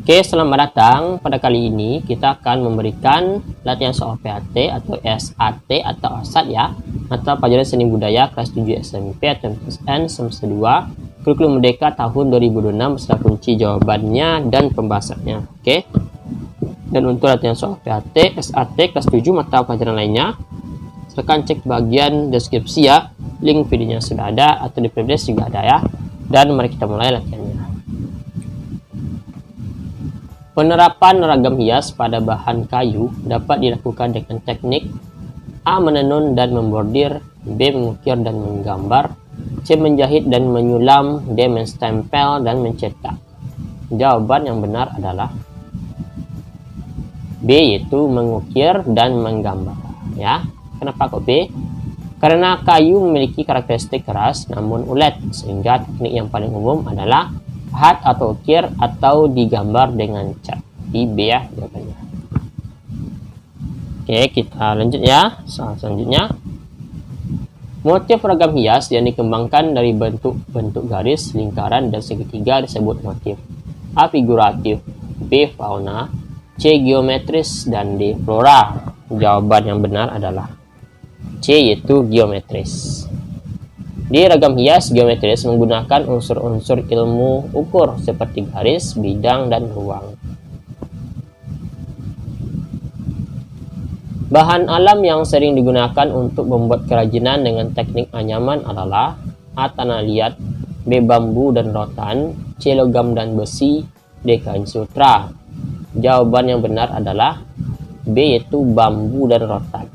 Oke, selamat datang. Pada kali ini kita akan memberikan latihan soal PAT atau SAT atau ASAT ya, atau pelajaran seni budaya kelas 7 SMP atau MTSN semester 2 kurikulum merdeka tahun 2026 beserta kunci jawabannya dan pembahasannya. Oke. Dan untuk latihan soal PAT, SAT kelas 7 mata pelajaran lainnya, silakan cek bagian deskripsi ya. Link videonya sudah ada atau di playlist juga ada ya. Dan mari kita mulai latihannya. Penerapan ragam hias pada bahan kayu dapat dilakukan dengan teknik A. Menenun dan membordir, B. Mengukir dan menggambar, C. Menjahit dan menyulam, D. Menstempel dan mencetak. Jawaban yang benar adalah B, yaitu mengukir dan menggambar ya. Kenapa kok B? Karena kayu memiliki karakteristik keras namun ulet, sehingga teknik yang paling umum adalah pahat atau ukir atau digambar dengan cat. Di B ya jawabannya. Oke, kita lanjut ya. Soal selanjutnya. Motif ragam hias yang dikembangkan dari bentuk garis, lingkaran, dan segitiga disebut motif. A. Figuratif, B. Fauna, C. Geometris, dan D. Flora. Jawaban yang benar adalah C, yaitu geometris. Di ragam hias geometris menggunakan unsur-unsur ilmu ukur seperti garis, bidang, dan ruang. Bahan alam yang sering digunakan untuk membuat kerajinan dengan teknik anyaman adalah A. Tanah liat, B. Bambu dan rotan, C. Logam dan besi, D. Kain sutra. Jawaban yang benar adalah B, yaitu bambu dan rotan.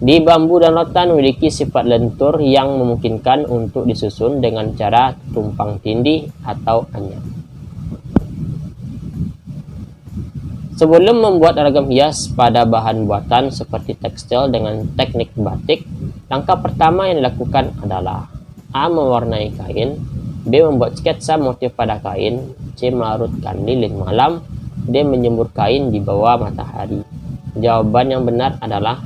Di bambu dan rotan memiliki sifat lentur yang memungkinkan untuk disusun dengan cara tumpang tindih atau anyam. Sebelum membuat ragam hias pada bahan buatan seperti tekstil dengan teknik batik, langkah pertama yang dilakukan adalah A. Mewarnai kain, B. Membuat sketsa motif pada kain, C. Melarutkan lilin malam, D. Menjemur kain di bawah matahari. Jawaban yang benar adalah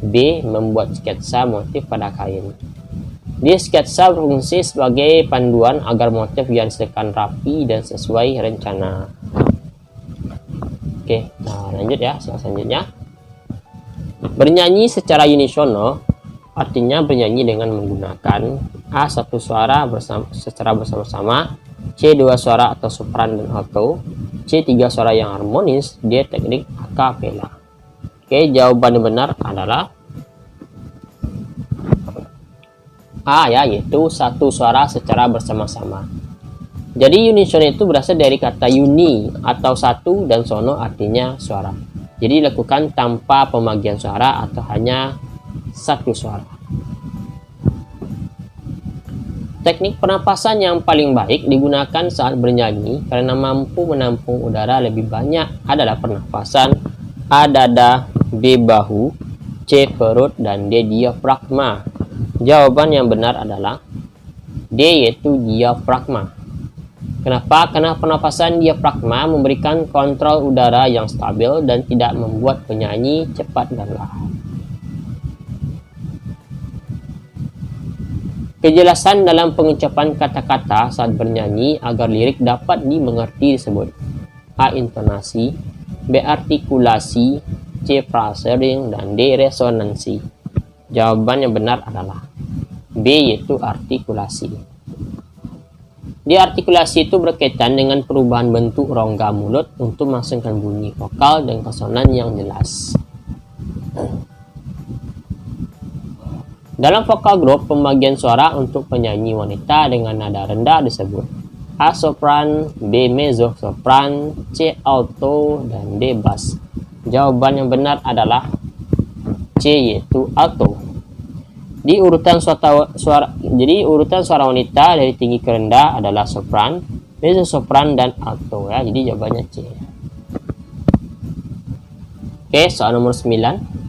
B. Membuat sketsa motif pada kain. Di sketsa berfungsi sebagai panduan agar motif yang disediakan rapi dan sesuai rencana. Oke, nah lanjut ya. Selanjutnya, bernyanyi secara unisono artinya bernyanyi dengan menggunakan A. Satu suara secara bersama-sama, C. Dua suara atau sopran dan alto, C. Tiga suara yang harmonis, D. Teknik akapela. Oke, jawaban yang benar adalah A ya, yaitu satu suara secara bersama-sama. Jadi unisono itu berasal dari kata uni atau satu dan sono artinya suara. Jadi dilakukan tanpa pembagian suara atau hanya satu suara. Teknik pernapasan yang paling baik digunakan saat bernyanyi karena mampu menampung udara lebih banyak adalah pernapasan A. Dada, B. Bahu, C. Perut, dan D. Diafragma. Jawaban yang benar adalah D, yaitu diafragma. Kenapa? Karena pernapasan diafragma memberikan kontrol udara yang stabil dan tidak membuat penyanyi cepat dan lelah. Kejelasan dalam pengucapan kata-kata saat bernyanyi agar lirik dapat dimengerti disebut A. Intonasi, B. Artikulasi, C. Phrasing, dan D. Resonansi. Jawaban yang benar adalah B, yaitu artikulasi. Di artikulasi itu berkaitan dengan perubahan bentuk rongga mulut untuk menghasilkan bunyi vokal dan konsonan yang jelas. Dalam vokal group, pembagian suara untuk penyanyi wanita dengan nada rendah disebut A. Sopran, B. Mezzo sopran, C. Alto, dan D. Bass. Jawaban yang benar adalah C, yaitu alto. Di urutan urutan suara wanita dari tinggi ke rendah adalah sopran, mezzo sopran, dan alto ya. Jadi jawabannya C. Oke, soal nomor 9.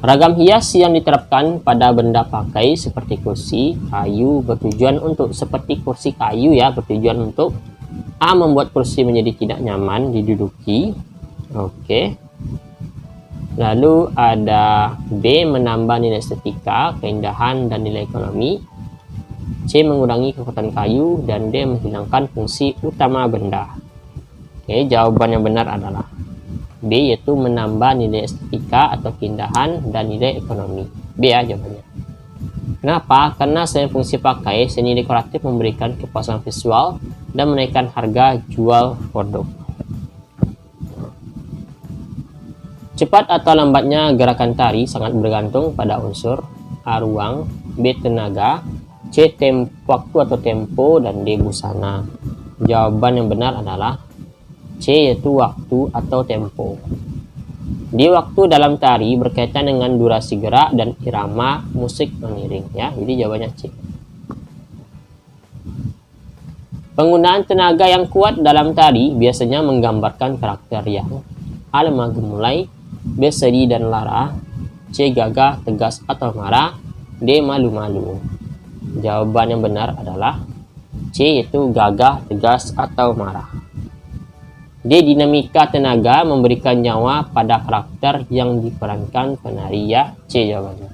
Ragam hias yang diterapkan pada benda pakai seperti kursi kayu bertujuan untuk A. Membuat kursi menjadi tidak nyaman diduduki. Oke. Lalu ada B. Menambah nilai estetika, keindahan, dan nilai ekonomi. C. Mengurangi kekuatan kayu, dan D. Menghilangkan fungsi utama benda. Oke, jawaban yang benar adalah B, yaitu menambah nilai estetika atau keindahan dan nilai ekonomi. B ya jawabannya. Kenapa? Karena selain fungsi pakai, seni dekoratif memberikan kepuasan visual dan menaikkan harga jual produk. Cepat atau lambatnya gerakan tari sangat bergantung pada unsur A. Ruang, B. Tenaga, C. Waktu atau tempo, dan D. Busana. Jawaban yang benar adalah C, yaitu waktu atau tempo. Di waktu dalam tari berkaitan dengan durasi gerak dan irama musik mengiring ya. Jadi jawabannya C. Penggunaan tenaga yang kuat dalam tari biasanya menggambarkan karakter yang A. lemah gemulai, B. sedih dan lara, C. gagah, tegas atau marah, D. malu-malu. Jawaban yang benar adalah C, yaitu gagah, tegas atau marah. D. dinamika tenaga memberikan nyawa pada karakter yang diperankan penari ya. C jawabannya.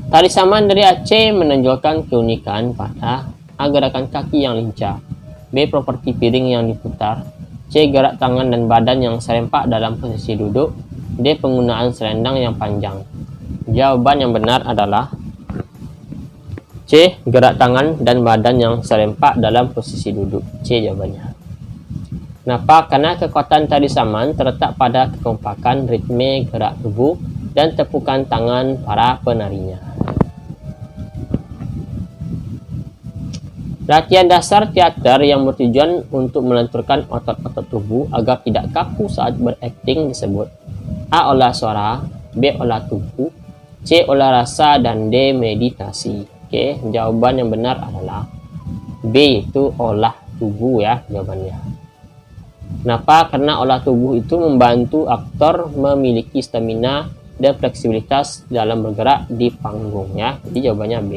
Tari saman dari Aceh menonjolkan keunikan pada A. gerakan kaki yang lincah, B. properti piring yang diputar, C. gerak tangan dan badan yang serempak dalam posisi duduk, D. penggunaan selendang yang panjang. Jawaban yang benar adalah C. gerak tangan dan badan yang serempak dalam posisi duduk. C jawabannya. Kenapa? Karena kekuatan tari saman terletak pada kekompakan ritme gerak tubuh dan tepukan tangan para penarinya. Latihan dasar teater yang bertujuan untuk melenturkan otot-otot tubuh agar tidak kaku saat berakting disebut A. olah suara, B. olah tubuh, C. olah rasa, dan D. meditasi. Oke, jawaban yang benar adalah B, itu olah tubuh ya jawabannya. Kenapa? Karena olah tubuh itu membantu aktor memiliki stamina dan fleksibilitas dalam bergerak di panggung ya. Jadi jawabannya B.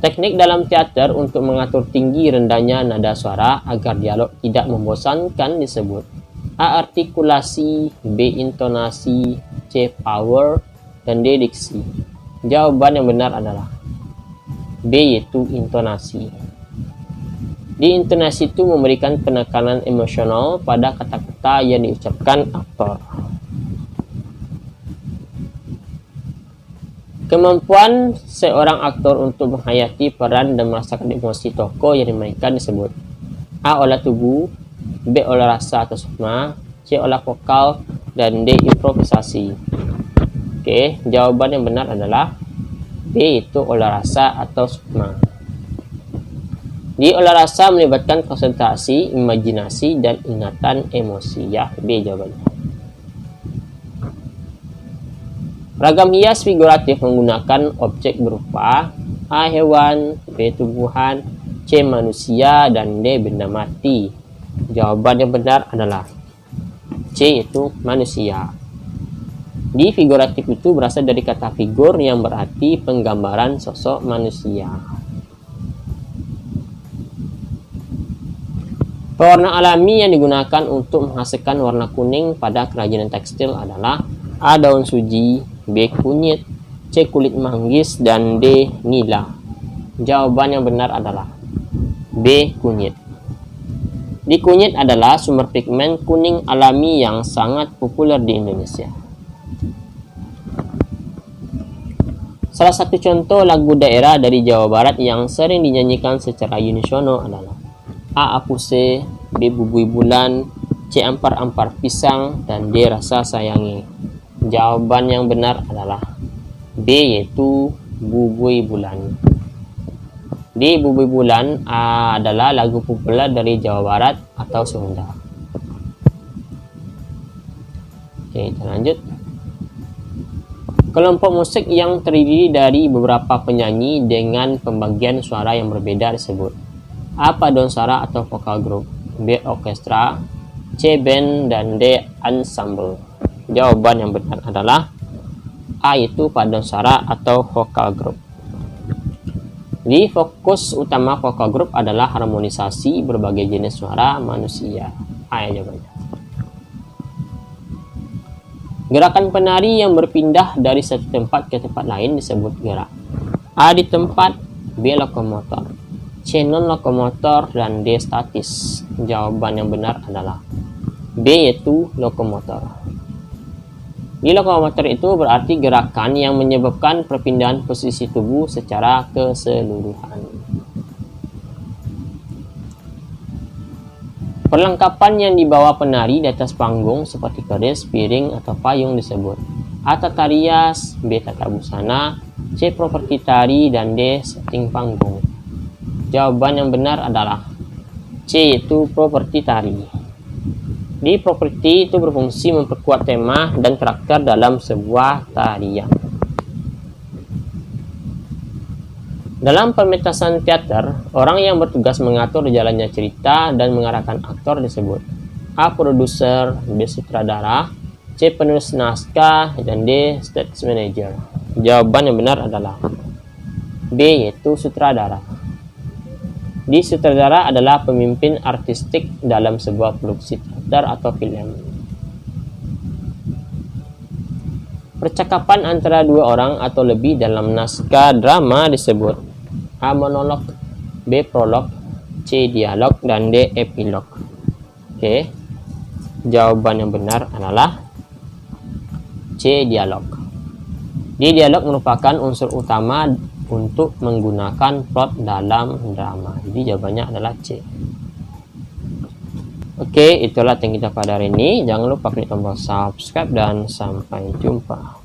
Teknik dalam teater untuk mengatur tinggi rendahnya nada suara agar dialog tidak membosankan disebut A. artikulasi, B. intonasi, C. power, dan D. diksi. Jawaban yang benar adalah B, yaitu intonasi. Di intonasi itu memberikan penekanan emosional pada kata-kata yang diucapkan aktor. Kemampuan seorang aktor untuk menghayati peran dan merasakan emosi tokoh yang dimainkan disebut A. olah tubuh, B. olah rasa atau sukma, C. olah vokal, dan D. improvisasi. Oke, jawaban yang benar adalah B, itu olah rasa atau sukma. Di olah rasa melibatkan konsentrasi, imajinasi, dan ingatan emosi ya. B jawabannya. Ragam hias figuratif menggunakan objek berupa A. hewan, B. tumbuhan, C. manusia, dan D. benda mati. Jawaban yang benar adalah C, itu manusia. Di figuratif itu berasal dari kata figur yang berarti penggambaran sosok manusia. Pewarna alami yang digunakan untuk menghasilkan warna kuning pada kerajinan tekstil adalah A. daun suji, B. kunyit, C. kulit manggis, dan D. nila. Jawaban yang benar adalah B. kunyit. Di kunyit adalah sumber pigmen kuning alami yang sangat populer di Indonesia. Salah satu contoh lagu daerah dari Jawa Barat yang sering dinyanyikan secara unisono adalah A. apuse, B. bubui bulan, C. ampar-ampar pisang, dan D. rasa sayangi. Jawaban yang benar adalah B, yaitu bubui bulan. Di bubui bulan adalah lagu populer dari Jawa Barat atau Sunda. Oke, kita lanjut. Kelompok musik yang terdiri dari beberapa penyanyi dengan pembagian suara yang berbeda disebut A. paduan suara atau vokal group, B. orkestra, C. band, dan D. ensemble. Jawaban yang benar adalah A, itu paduan suara atau vokal group. Di fokus utama vokal group adalah harmonisasi berbagai jenis suara manusia. A ya jawabannya. Gerakan penari yang berpindah dari satu tempat ke tempat lain disebut gerak. A. di tempat, B. Lokomotor. C. Non-lokomotor. Dan D. Statis. Jawaban yang benar adalah B, yaitu lokomotor. Di lokomotor itu berarti gerakan yang menyebabkan perpindahan posisi tubuh secara keseluruhan. Perlengkapan yang dibawa penari di atas panggung seperti keris, piring, atau payung disebut A. Tata rias, B. Tata busana, C. Properti tari, dan D. Setting panggung. Jawaban yang benar adalah C, yaitu properti tari. Di properti itu berfungsi memperkuat tema dan karakter dalam sebuah tarian. Dalam pementasan teater, orang yang bertugas mengatur jalannya cerita dan mengarahkan aktor disebut A. Produser, B. Sutradara, C. Penulis naskah, dan D. Stage manager. Jawaban yang benar adalah B, yaitu sutradara. Di sutradara adalah pemimpin artistik dalam sebuah produksi teater atau film. Percakapan antara dua orang atau lebih dalam naskah drama disebut A. Monolog, B. Prolog, C. Dialog, dan D. Epilog. Oke, jawaban yang benar adalah C. Dialog. Di dialog merupakan unsur utama untuk menggunakan plot dalam drama. Jadi jawabannya adalah C. Oke, itulah yang kita pada hari ini. Jangan lupa klik tombol subscribe dan sampai jumpa.